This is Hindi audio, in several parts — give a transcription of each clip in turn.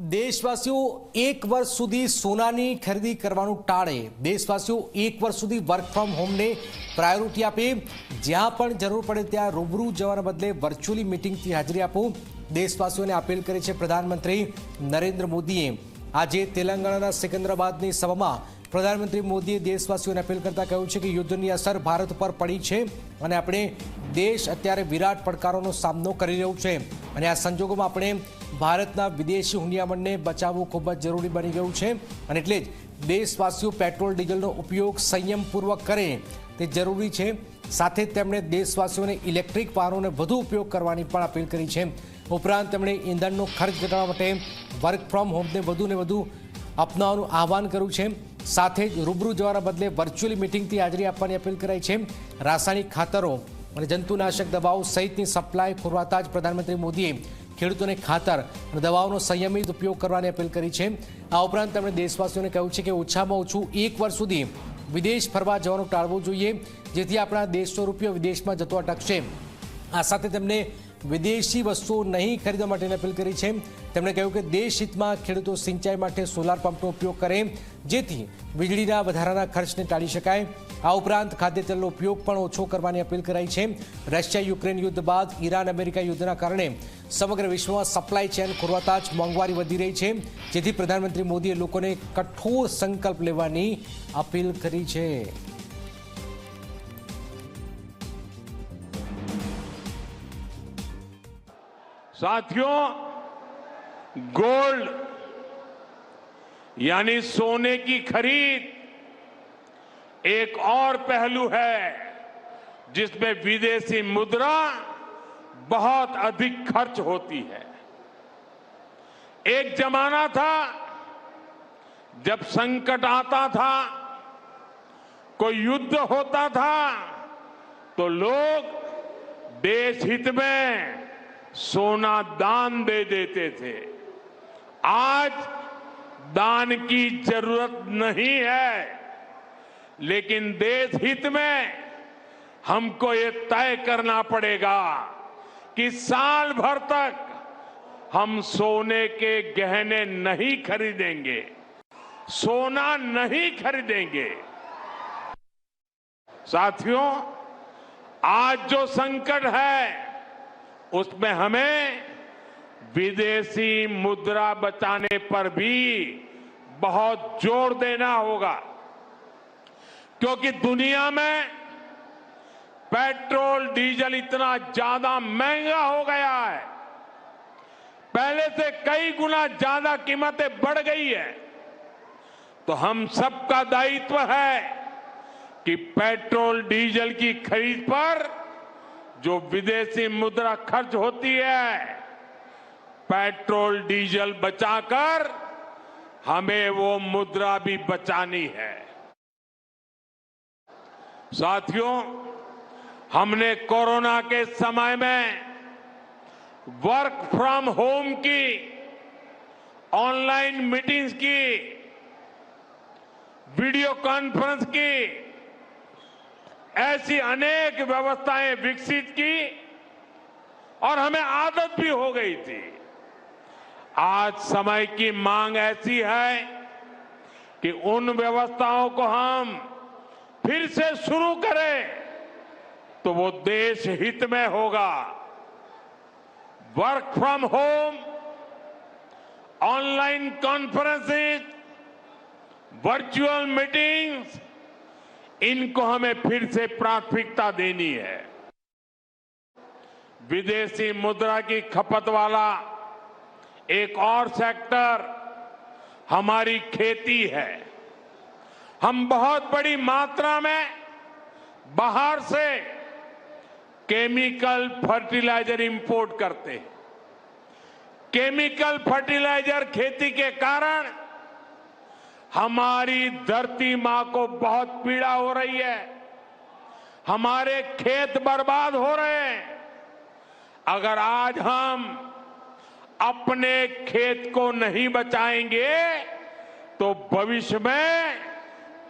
દેશવાસીઓ એક વર્ષ સુધી સોનાની ખરીદી કરવાનું ટાળે, દેશવાસીઓ એક વર્ષ સુધી વર્ક ફ્રોમ હોમને પ્રાયોરિટી આપે, જ્યાં પણ જરૂર પડે ત્યાં રૂબરૂ જવાના બદલે વર્ચ્યુઅલી મીટિંગથી હાજરી આપો, દેશવાસીઓને અપીલ કરી છે પ્રધાનમંત્રી નરેન્દ્ર મોદીએ। આજે તેલંગાણાના સિકંદરાબાદની સભામાં પ્રધાનમંત્રી મોદીએ દેશવાસીઓને અપીલ કરતા કહ્યું છે કે યુદ્ધની અસર ભારત પર પડી છે અને આપણે દેશ અત્યારે વિરાટ પડકારોનો સામનો કરી રહ્યું છે અને આ સંજોગોમાં આપણે ભારતના વિદેશી હુંડિયામણને બચાવવું ખૂબ જ જરૂરી બની ગયું છે અને એટલે જ દેશવાસીઓ પેટ્રોલ ડીઝલનો ઉપયોગ સંયમપૂર્વક કરે તે જરૂરી છે। સાથે તેમણે દેશવાસીઓને ઇલેક્ટ્રિક વાહનોને વધુ ઉપયોગ કરવાની પણ અપીલ કરી છે। ઉપરાંત તેમણે ઈંધણનો ખર્ચ ઘટાડવા માટે વર્ક ફ્રોમ હોમને વધુને વધુ અપનાવવાનું આહવાન કર્યું છે। સાથે જ રૂબરૂ જવાના બદલે વર્ચ્યુઅલી મીટિંગથી હાજરી આપવાની અપીલ કરાઈ છે। રાસાયણિક ખાતરો અને જંતુનાશક દવાઓ સહિતની સપ્લાય ખોરવાતા જ પ્રધાનમંત્રી મોદીએ ખેડૂતોને ખાતર અને દવાઓનો સંયમિત ઉપયોગ કરવાની અપીલ કરી છે। આ ઉપરાંત તેમણે દેશવાસીઓને કહ્યું છે કે ઓછામાં ઓછું એક વર્ષ સુધી વિદેશ ફરવા જવાનું ટાળવું જોઈએ, જેથી આપણા દેશનો રૂપિયો વિદેશમાં જતો અટકશે। આ સાથે તેમને વિદેશી વસ્તુઓ નહીં ખરીદવા માટેની અપીલ કરી છે। તેમણે કહ્યું કે દેશ હિતમાં ખેડૂતો સિંચાઈ માટે સોલાર પંપનો ઉપયોગ કરે, જેથી વીજળીના વધારાના ખર્ચને ટાળી શકાય। આ ઉપરાંત ખાદ્ય તેલનો ઉપયોગ પણ ઓછો કરવાની અપીલ કરાઈ છે। રશિયા યુક્રેન યુદ્ધ બાદ ઈરાન અમેરિકા યુદ્ધના કારણે સમગ્ર વિશ્વમાં સપ્લાય ચેન ખોરવાતા જ મોંઘવારી વધી રહી છે, જેથી પ્રધાનમંત્રી મોદીએ લોકોને કઠોર સંકલ્પ લેવાની અપીલ કરી છે। साथियों, गोल्ड यानी सोने की खरीद एक और पहलू है जिसमें विदेशी मुद्रा बहुत अधिक खर्च होती है। एक जमाना था जब संकट आता था, कोई युद्ध होता था तो लोग देश हित में सोना दान दे देते थे। आज दान की जरूरत नहीं है, लेकिन देश हित में हमको ये तय करना पड़ेगा कि साल भर तक हम सोने के गहने नहीं खरीदेंगे, सोना नहीं खरीदेंगे। साथियों, आज जो संकट है उसमें हमें विदेशी मुद्रा बचाने पर भी बहुत जोर देना होगा, क्योंकि दुनिया में पेट्रोल डीजल इतना ज्यादा महंगा हो गया है, पहले से कई गुना ज्यादा कीमतें बढ़ गई है। तो हम सबका दायित्व है कि पेट्रोल डीजल की खरीद पर जो विदेशी मुद्रा खर्च होती है, पेट्रोल डीजल बचाकर हमें वो मुद्रा भी बचानी है। साथियों, हमने कोरोना के समय में वर्क फ्रॉम होम की, ऑनलाइन मीटिंग्स की, वीडियो कॉन्फ्रेंस की, ऐसी अनेक व्यवस्थाएं विकसित की और हमें आदत भी हो गई थी। आज समय की मांग ऐसी है कि उन व्यवस्थाओं को हम फिर से शुरू करें तो वो देश हित में होगा। Work from home, online conferences, virtual meetings, इनको हमें फिर से प्राथमिकता देनी है। विदेशी मुद्रा की खपत वाला एक और सेक्टर हमारी खेती है। हम बहुत बड़ी मात्रा में बाहर से केमिकल फर्टिलाइजर इंपोर्ट करते हैं। केमिकल फर्टिलाइजर खेती के कारण हमारी धरती मां को बहुत पीड़ा हो रही है, हमारे खेत बर्बाद हो रहे हैं। अगर आज हम अपने खेत को नहीं बचाएंगे तो भविष्य में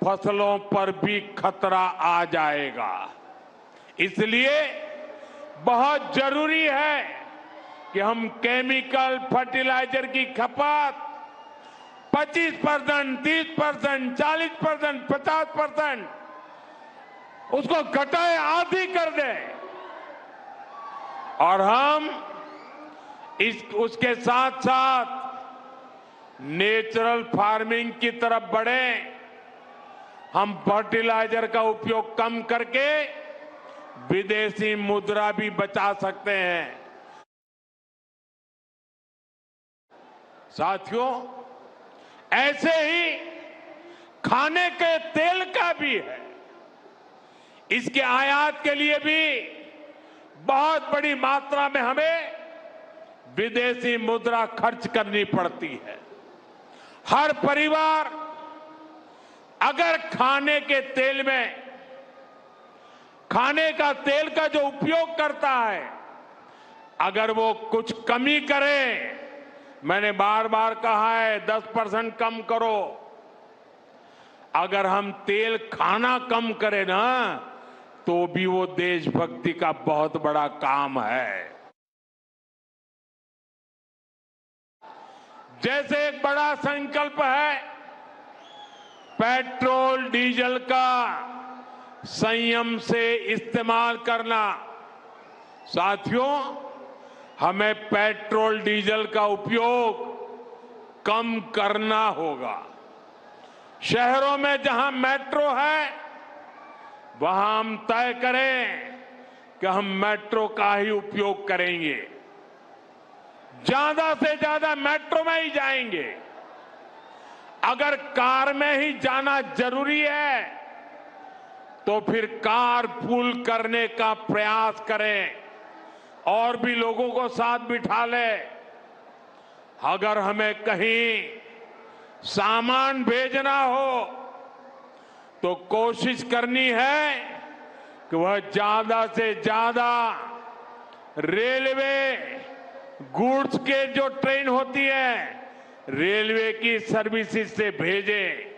फसलों पर भी खतरा आ जाएगा। इसलिए बहुत जरूरी है कि हम केमिकल फर्टिलाइजर की खपत 25%, 30%, 40%, 50% उसको घटाए, आधी कर दें और हम उसके साथ साथ नेचुरल फार्मिंग की तरफ बढ़े। हम फर्टिलाइजर का उपयोग कम करके विदेशी मुद्रा भी बचा सकते हैं। साथियों, ऐसे ही खाने के तेल का भी है। इसके आयात के लिए भी बहुत बड़ी मात्रा में हमें विदेशी मुद्रा खर्च करनी पड़ती है। हर परिवार अगर खाने के तेल में, खाने का तेल का जो उपयोग करता है, अगर वो कुछ कमी करे, मैंने बार बार कहा है 10% कम करो। अगर हम तेल खाना कम करें ना, तो भी वो देशभक्ति का बहुत बड़ा काम है। जैसे एक बड़ा संकल्प है पेट्रोल डीजल का संयम से इस्तेमाल करना। साथियों, हमें पेट्रोल डीजल का उपयोग कम करना होगा। शहरों में जहां मेट्रो है, वहां हम तय करें कि हम मेट्रो का ही उपयोग करेंगे, ज्यादा से ज्यादा मेट्रो में ही जाएंगे। अगर कार में ही जाना जरूरी है तो फिर कार पूल करने का प्रयास करें और भी लोगों को साथ बिठा ले। अगर हमें कहीं सामान भेजना हो तो कोशिश करनी है कि वह ज्यादा से ज्यादा रेलवे गुड्स के जो ट्रेन होती है, रेलवे की सर्विसेज से भेजें।